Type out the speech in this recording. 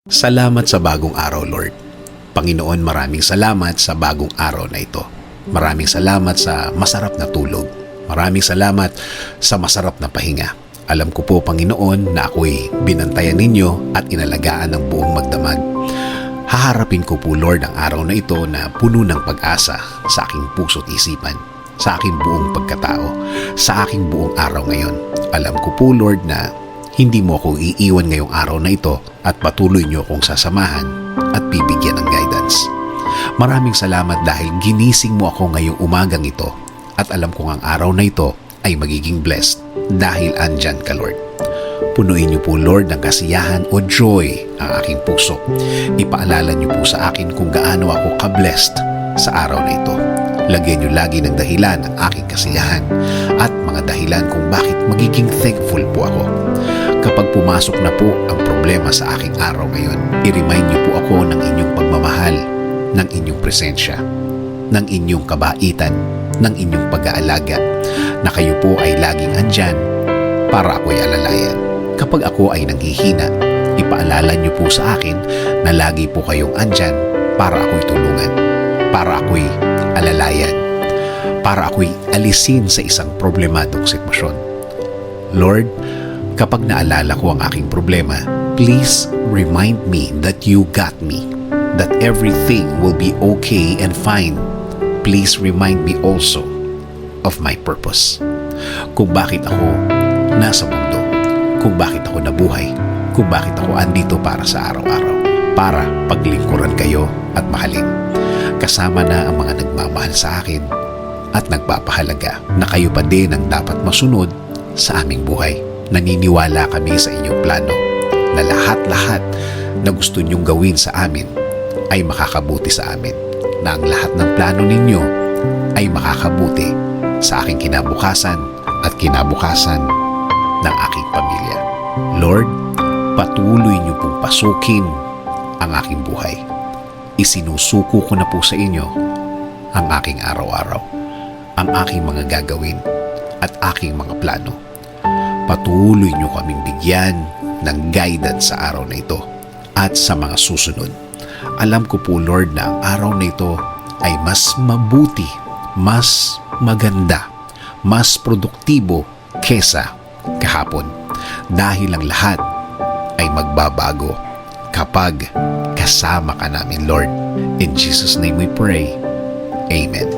Salamat sa bagong araw, Lord. Panginoon, maraming salamat sa bagong araw na ito. Maraming salamat sa masarap na tulog. Maraming salamat sa masarap na pahinga. Alam ko po, Panginoon, na ako'y binantayan ninyo at inalagaan ng buong magdamag. Haharapin ko po, Lord, ang araw na ito na puno ng pag-asa sa aking puso't isipan, sa aking buong pagkatao, sa aking buong araw ngayon. Alam ko po, Lord, na hindi mo ako iiwan ngayong araw na ito at patuloy niyo akong sasamahan at bibigyan ng guidance. Maraming salamat dahil ginising mo ako ngayong umagang ito at alam kong ang araw na ito ay magiging blessed dahil andyan ka, Lord. Punuin niyo po, Lord, ng kasiyahan o joy ang aking puso. Ipaalala niyo po sa akin kung gaano ako ka-blessed sa araw na ito. Lagyan niyo lagi ng dahilan ang aking kasiyahan at mga dahilan kung bakit magiging thankful po ako. Kapag pumasok na po ang problema sa aking araw ngayon, i-remind niyo po ako ng inyong pagmamahal, ng inyong presensya, ng inyong kabaitan, ng inyong pag-aalaga, na kayo po ay laging andyan para ako'y alalayan. Kapag ako ay nanghihina, ipaalala niyo po sa akin na lagi po kayong andyan para ako'y tulungan, para ako'y alalayan, para ako'y alisin sa isang problemadong sitwasyon. Lord, kapag naalala ko ang aking problema, please remind me that you got me, that everything will be okay and fine. Please remind me also of my purpose. Kung bakit ako nasa mundo, kung bakit ako nabuhay, kung bakit ako andito para sa araw-araw, para paglingkuran kayo at mahalin. Kasama na ang mga nagmamahal sa akin at nagpapahalaga na kayo pa din ang dapat masunod sa aming buhay. Naniniwala kami sa inyong plano na lahat-lahat na gusto niyong gawin sa amin ay makakabuti sa amin, na ang lahat ng plano ninyo ay makakabuti sa aking kinabukasan at kinabukasan ng aking pamilya. Lord, patuloy niyo pong pasukin ang aking buhay. Isinusuko ko na po sa inyo ang aking araw-araw, ang aking mga gagawin at aking mga plano. Patuloy niyo kaming bigyan ng guidance sa araw na ito at sa mga susunod. Alam ko po, Lord, na ang araw na ito ay mas mabuti, mas maganda, mas produktibo kesa kahapon. Dahil ang lahat ay magbabago kapag kasama ka namin, Lord. In Jesus' name we pray. Amen.